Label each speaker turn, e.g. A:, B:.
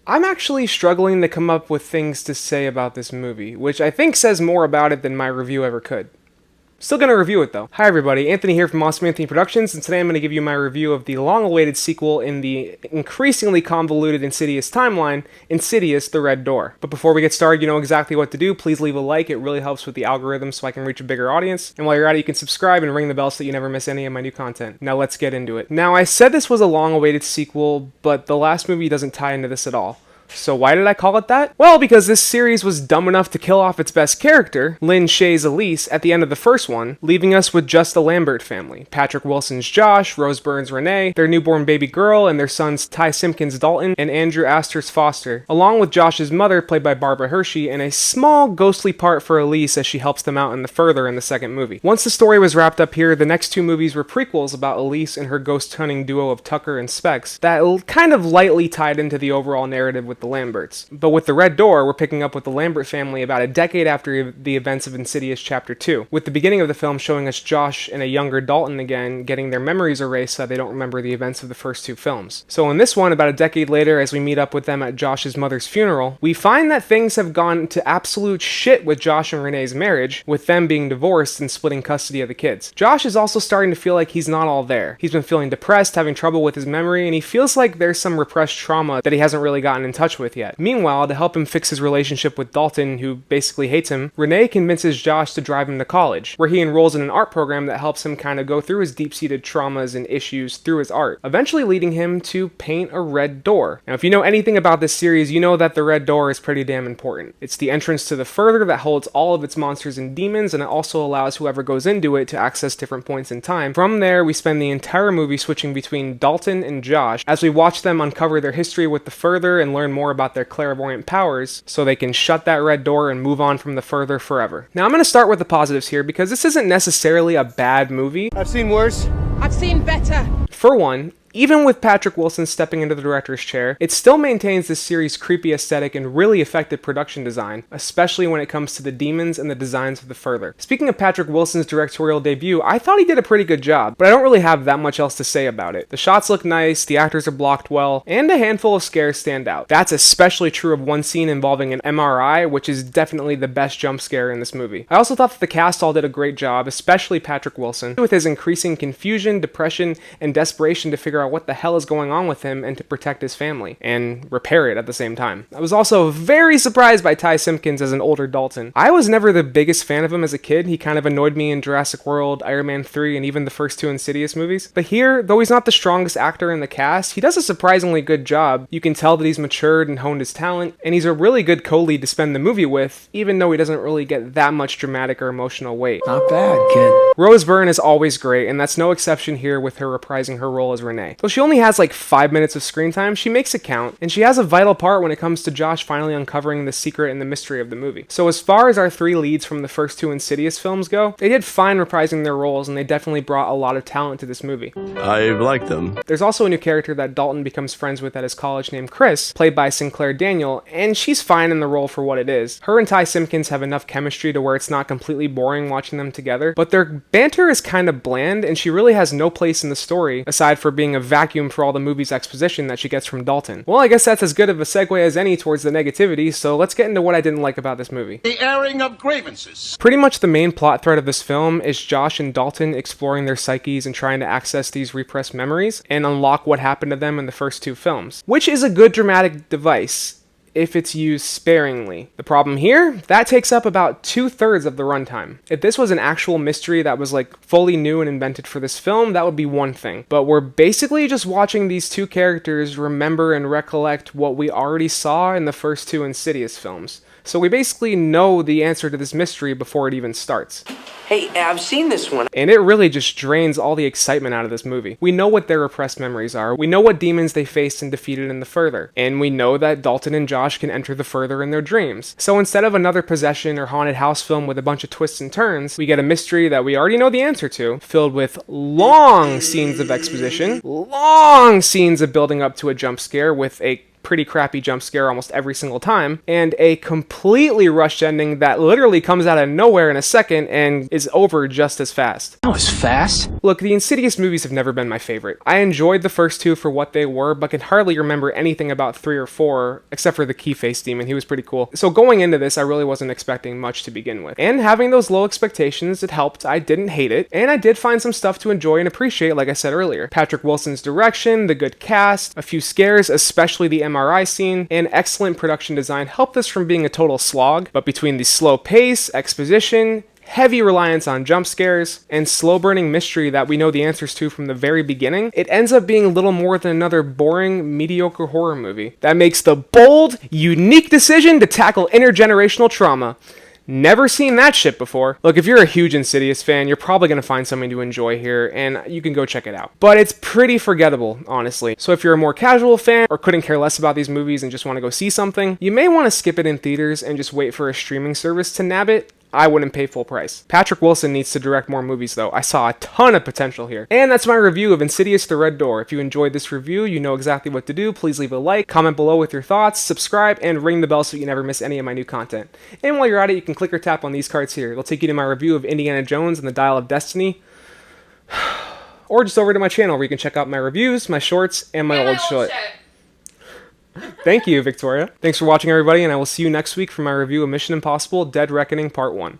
A: I'm actually struggling to come up with things to say about this movie, which I think says more about it than my review ever could. Still gonna review it though. Hi everybody, Anthony here from Awesome Anthony Productions, and today I'm gonna give you my review of the long-awaited sequel in the increasingly convoluted Insidious timeline, Insidious: The Red Door. But before we get started, you know exactly what to do. Please leave a like, it really helps with the algorithm so I can reach a bigger audience. And while you're at it, you can subscribe and ring the bell so that you never miss any of my new content. Now let's get into it. Now I said this was a long-awaited sequel, but the last movie doesn't tie into this at all. So why did I call it that? Well, because this series was dumb enough to kill off its best character, Lin Shaye's Elise, at the end of the first one, leaving us with just the Lambert family. Patrick Wilson's Josh, Rose Byrne's Renai, their newborn baby girl, and their sons Ty Simpkins Dalton, and Andrew Astor's Foster, along with Josh's mother, played by Barbara Hershey, and a small ghostly part for Elise as she helps them out in the further in the second movie. Once the story was wrapped up here, the next two movies were prequels about Elise and her ghost hunting duo of Tucker and Specs that kind of lightly tied into the overall narrative with the Lamberts. But with The Red Door, we're picking up with the Lambert family about a decade after the events of Insidious Chapter 2, with the beginning of the film showing us Josh and a younger Dalton again getting their memories erased so that they don't remember the events of the first two films. So in this one, about a decade later, as we meet up with them at Josh's mother's funeral, we find that things have gone to absolute shit with Josh and Renai's marriage, with them being divorced and splitting custody of the kids. Josh is also starting to feel like he's not all there. He's been feeling depressed, having trouble with his memory, and he feels like there's some repressed trauma that he hasn't really gotten in touch with yet. Meanwhile, to help him fix his relationship with Dalton, who basically hates him, Renai convinces Josh to drive him to college, where he enrolls in an art program that helps him kind of go through his deep-seated traumas and issues through his art, eventually leading him to paint a red door. Now, if you know anything about this series, you know that the red door is pretty damn important. It's the entrance to the further that holds all of its monsters and demons, and it also allows whoever goes into it to access different points in time. From there, we spend the entire movie switching between Dalton and Josh as we watch them uncover their history with the further and learn more about their clairvoyant powers so they can shut that red door and move on from the further forever. Now I'm going to start with the positives here because this isn't necessarily a bad movie.
B: I've seen worse.
C: I've seen better.
A: For one, even with Patrick Wilson stepping into the director's chair, it still maintains this series' creepy aesthetic and really effective production design, especially when it comes to the demons and the designs of the further. Speaking of Patrick Wilson's directorial debut, I thought he did a pretty good job, but I don't really have that much else to say about it. The shots look nice, the actors are blocked well, and a handful of scares stand out. That's especially true of one scene involving an MRI, which is definitely the best jump scare in this movie. I also thought that the cast all did a great job, especially Patrick Wilson, with his increasing confusion, depression, and desperation to figure out what the hell is going on with him and to protect his family and repair it at the same time. I was also very surprised by Ty Simpkins as an older Dalton. I was never the biggest fan of him as a kid. He kind of annoyed me in Jurassic World, Iron Man 3, and even the first two Insidious movies. But here, though he's not the strongest actor in the cast, he does a surprisingly good job. You can tell that he's matured and honed his talent, and he's a really good co-lead to spend the movie with, even though he doesn't really get that much dramatic or emotional weight.
B: Not bad, kid.
A: Rose Byrne is always great, and that's no exception here with her reprising her role as Renai. Though she only has like 5 minutes of screen time, she makes it count, and she has a vital part when it comes to Josh finally uncovering the secret and the mystery of the movie. So as far as our three leads from the first two Insidious films go, they did fine reprising their roles, and they definitely brought a lot of talent to this movie.
D: I like them.
A: There's also a new character that Dalton becomes friends with at his college named Chris, played by Sinclair Daniel, and she's fine in the role for what it is. Her and Ty Simpkins have enough chemistry to where it's not completely boring watching them together, but their banter is kind of bland, and she really has no place in the story aside for being a vacuum for all the movie's exposition that she gets from Dalton. Well, I guess that's as good of a segue as any towards the negativity, so let's get into what I didn't like about this movie.
B: The airing of grievances.
A: Pretty much the main plot thread of this film is Josh and Dalton exploring their psyches and trying to access these repressed memories and unlock what happened to them in the first two films, which is a good dramatic device if it's used sparingly. The problem here, that takes up about 2/3 of the runtime. If this was an actual mystery that was like fully new and invented for this film, that would be one thing. But we're basically just watching these two characters remember and recollect what we already saw in the first two Insidious films. So we basically know the answer to this mystery before it even starts.
E: Hey, I've seen this one.
A: And it really just drains all the excitement out of this movie. We know what their repressed memories are. We know what demons they faced and defeated in the further. And we know that Dalton and Josh can enter the further in their dreams. So instead of another possession or haunted house film with a bunch of twists and turns, we get a mystery that we already know the answer to, filled with long scenes of exposition, long scenes of building up to a jump scare with a pretty crappy jump scare almost every single time, and a completely rushed ending that literally comes out of nowhere in a second and is over just as fast.
B: That was fast.
A: Look, the Insidious movies have never been my favorite. I enjoyed the first two for what they were, but can hardly remember anything about 3 or 4, except for the Keyface demon. He was pretty cool. So going into this, I really wasn't expecting much to begin with. And having those low expectations, it helped. I didn't hate it, and I did find some stuff to enjoy and appreciate, like I said earlier. Patrick Wilson's direction, the good cast, a few scares, especially the MRI scene, and excellent production design helped this from being a total slog, but between the slow pace, exposition, heavy reliance on jump scares, and slow-burning mystery that we know the answers to from the very beginning, it ends up being little more than another boring, mediocre horror movie that makes the bold, unique decision to tackle intergenerational trauma. Never seen that shit before. Look, if you're a huge Insidious fan, you're probably going to find something to enjoy here, and you can go check it out. But it's pretty forgettable, honestly. So if you're a more casual fan, or couldn't care less about these movies and just want to go see something, you may want to skip it in theaters and just wait for a streaming service to nab it. I wouldn't pay full price. Patrick Wilson needs to direct more movies though. I saw a ton of potential here. And that's my review of Insidious: The Red Door. If you enjoyed this review, you know exactly what to do. Please leave a like, comment below with your thoughts, subscribe, and ring the bell so you never miss any of my new content. And while you're at it, you can click or tap on these cards here. It'll take you to my review of Indiana Jones and the Dial of Destiny. Or just over to my channel where you can check out my reviews, my shorts, and my old shit. Thank you, Victoria. Thanks for watching, everybody, and I will see you next week for my review of Mission Impossible: Dead Reckoning Part 1.